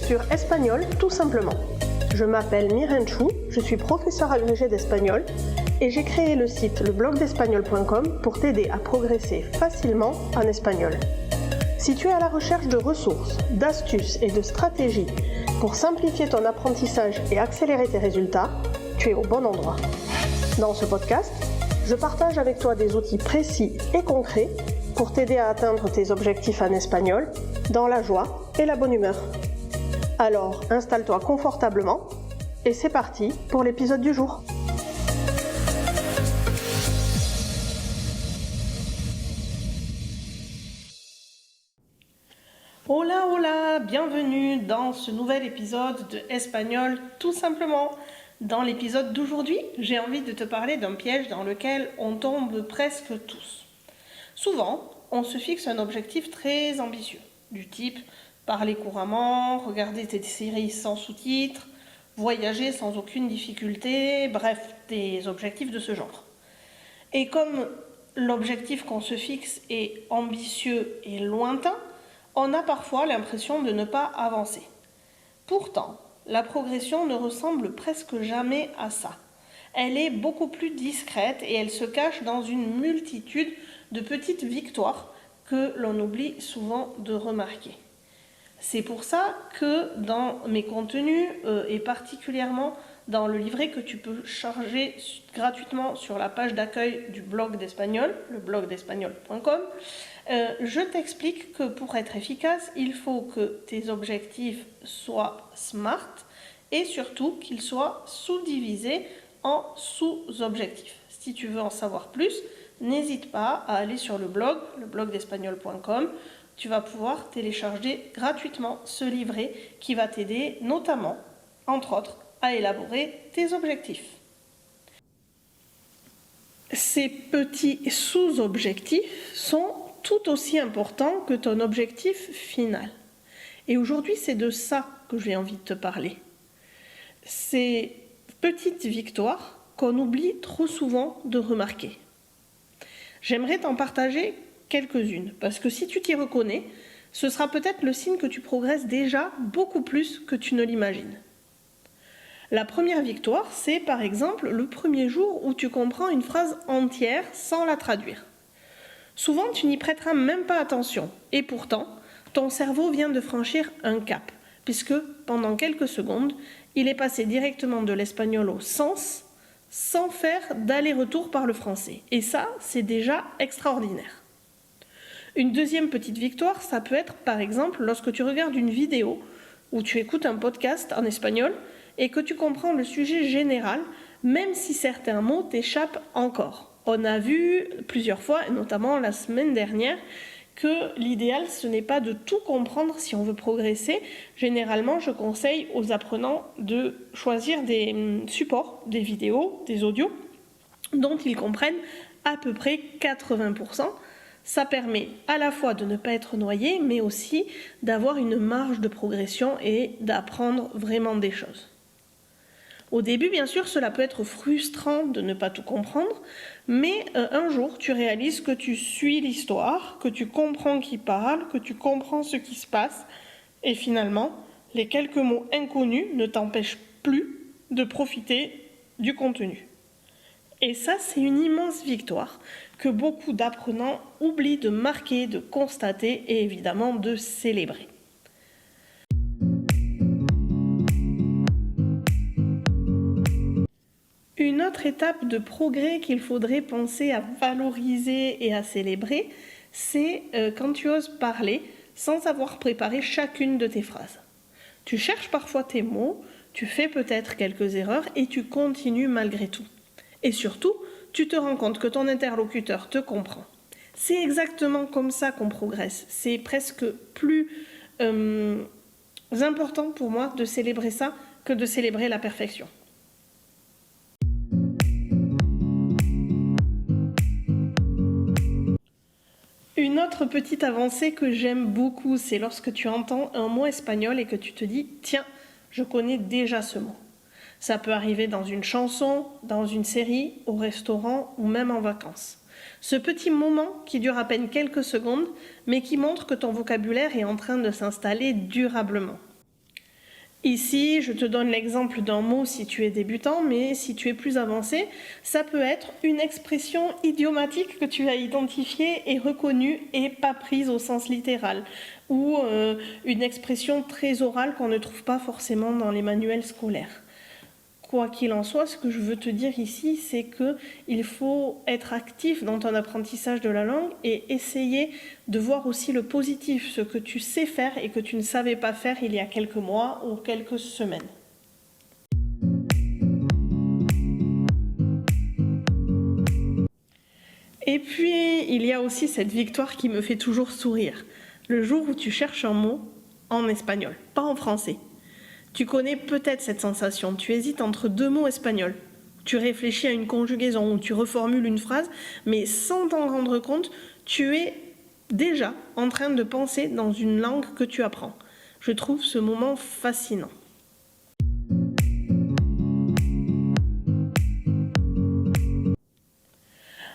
sur Espagnol tout simplement. Je m'appelle Miren Chou, je suis professeure agrégée d'espagnol et j'ai créé le site leblogdespagnol.com pour t'aider à progresser facilement en espagnol. Si tu es à la recherche de ressources, d'astuces et de stratégies pour simplifier ton apprentissage et accélérer tes résultats, tu es au bon endroit. Dans ce podcast, je partage avec toi des outils précis et concrets pour t'aider à atteindre tes objectifs en espagnol dans la joie et la bonne humeur. Alors, installe-toi confortablement et c'est parti pour l'épisode du jour. Hola, hola, bienvenue dans ce nouvel épisode de Espagnol tout simplement. Dans l'épisode d'aujourd'hui, j'ai envie de te parler d'un piège dans lequel on tombe presque tous. Souvent, on se fixe un objectif très ambitieux, du type parler couramment, regarder des séries sans sous-titres, voyager sans aucune difficulté, bref, des objectifs de ce genre. Et comme l'objectif qu'on se fixe est ambitieux et lointain, on a parfois l'impression de ne pas avancer. Pourtant, la progression ne ressemble presque jamais à ça. Elle est beaucoup plus discrète et elle se cache dans une multitude de petites victoires que l'on oublie souvent de remarquer. C'est pour ça que dans mes contenus, et particulièrement dans le livret que tu peux charger gratuitement sur la page d'accueil du blog d'espagnol, leblogdespagnol.com, je t'explique que pour être efficace, il faut que tes objectifs soient SMART et surtout qu'ils soient sous-divisés en sous-objectifs. Si tu veux en savoir plus, n'hésite pas à aller sur le blog, leblogdespagnol.com. Tu vas pouvoir télécharger gratuitement ce livret qui va t'aider notamment, entre autres, à élaborer tes objectifs. Ces petits sous-objectifs sont tout aussi importants que ton objectif final. Et aujourd'hui, c'est de ça que j'ai envie de te parler. Ces petites victoires qu'on oublie trop souvent de remarquer. J'aimerais t'en partager quelques-unes, parce que si tu t'y reconnais, ce sera peut-être le signe que tu progresses déjà beaucoup plus que tu ne l'imagines. La première victoire, c'est par exemple le premier jour où tu comprends une phrase entière sans la traduire. Souvent, tu n'y prêteras même pas attention, et pourtant, ton cerveau vient de franchir un cap, puisque pendant quelques secondes, il est passé directement de l'espagnol au sens, sans faire d'aller-retour par le français. Et ça, c'est déjà extraordinaire. Une deuxième petite victoire, ça peut être par exemple lorsque tu regardes une vidéo ou tu écoutes un podcast en espagnol et que tu comprends le sujet général, même si certains mots t'échappent encore. On a vu plusieurs fois, et notamment la semaine dernière, que l'idéal ce n'est pas de tout comprendre si on veut progresser. Généralement, je conseille aux apprenants de choisir des supports, des vidéos, des audios, dont ils comprennent à peu près 80%. Ça permet à la fois de ne pas être noyé, mais aussi d'avoir une marge de progression et d'apprendre vraiment des choses. Au début, bien sûr, cela peut être frustrant de ne pas tout comprendre, mais un jour, tu réalises que tu suis l'histoire, que tu comprends qui parle, que tu comprends ce qui se passe, et finalement, les quelques mots inconnus ne t'empêchent plus de profiter du contenu. Et ça, c'est une immense victoire que beaucoup d'apprenants oublient de marquer, de constater et évidemment de célébrer. Une autre étape de progrès qu'il faudrait penser à valoriser et à célébrer, c'est quand tu oses parler sans avoir préparé chacune de tes phrases. Tu cherches parfois tes mots, tu fais peut-être quelques erreurs et tu continues malgré tout. Et surtout, tu te rends compte que ton interlocuteur te comprend. C'est exactement comme ça qu'on progresse. C'est presque plus important pour moi de célébrer ça que de célébrer la perfection. Une autre petite avancée que j'aime beaucoup, c'est lorsque tu entends un mot espagnol et que tu te dis « Tiens, je connais déjà ce mot ». Ça peut arriver dans une chanson, dans une série, au restaurant ou même en vacances. Ce petit moment qui dure à peine quelques secondes, mais qui montre que ton vocabulaire est en train de s'installer durablement. Ici, je te donne l'exemple d'un mot si tu es débutant, mais si tu es plus avancé, ça peut être une expression idiomatique que tu as identifiée et reconnue et pas prise au sens littéral, ou une expression très orale qu'on ne trouve pas forcément dans les manuels scolaires. Quoi qu'il en soit, ce que je veux te dire ici, c'est qu'il faut être actif dans ton apprentissage de la langue et essayer de voir aussi le positif, ce que tu sais faire et que tu ne savais pas faire il y a quelques mois ou quelques semaines. Et puis, il y a aussi cette victoire qui me fait toujours sourire. Le jour où tu cherches un mot en espagnol, pas en français. Tu connais peut-être cette sensation, tu hésites entre deux mots espagnols. Tu réfléchis à une conjugaison ou tu reformules une phrase, mais sans t'en rendre compte, tu es déjà en train de penser dans une langue que tu apprends. Je trouve ce moment fascinant.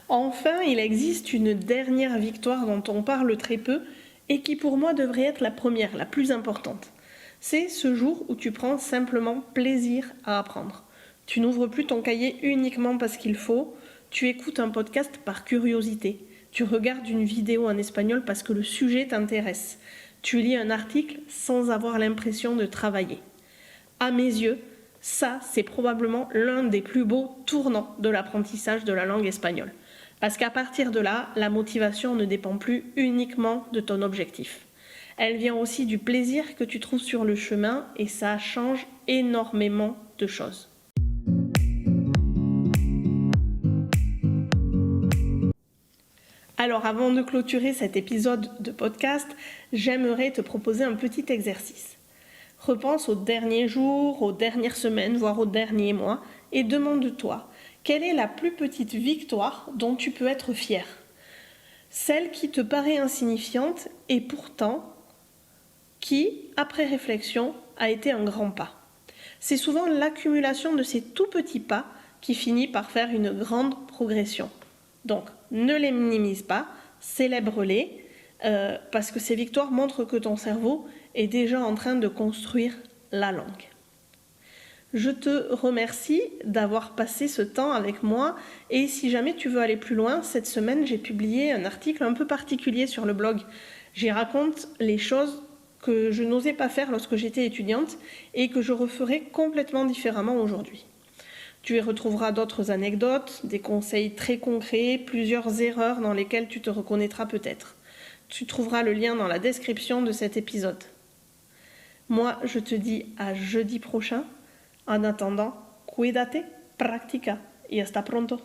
Enfin, il existe une dernière victoire dont on parle très peu et qui pour moi devrait être la première, la plus importante. C'est ce jour où tu prends simplement plaisir à apprendre. Tu n'ouvres plus ton cahier uniquement parce qu'il faut, tu écoutes un podcast par curiosité, tu regardes une vidéo en espagnol parce que le sujet t'intéresse, tu lis un article sans avoir l'impression de travailler. À mes yeux, ça c'est probablement l'un des plus beaux tournants de l'apprentissage de la langue espagnole. Parce qu'à partir de là, la motivation ne dépend plus uniquement de ton objectif. Elle vient aussi du plaisir que tu trouves sur le chemin et ça change énormément de choses. Alors avant de clôturer cet épisode de podcast, j'aimerais te proposer un petit exercice. Repense aux derniers jours, aux dernières semaines, voire aux derniers mois et demande-toi quelle est la plus petite victoire dont tu peux être fier. Celle qui te paraît insignifiante et pourtant qui, après réflexion, a été un grand pas. C'est souvent l'accumulation de ces tout petits pas qui finit par faire une grande progression. Donc, ne les minimise pas, célèbre-les, parce que ces victoires montrent que ton cerveau est déjà en train de construire la langue. Je te remercie d'avoir passé ce temps avec moi et si jamais tu veux aller plus loin, cette semaine j'ai publié un article un peu particulier sur le blog. J'y raconte les choses que je n'osais pas faire lorsque j'étais étudiante et que je referai complètement différemment aujourd'hui. Tu y retrouveras d'autres anecdotes, des conseils très concrets, plusieurs erreurs dans lesquelles tu te reconnaîtras peut-être. Tu trouveras le lien dans la description de cet épisode. Moi, je te dis à jeudi prochain. En attendant, cuídate, practica y hasta pronto.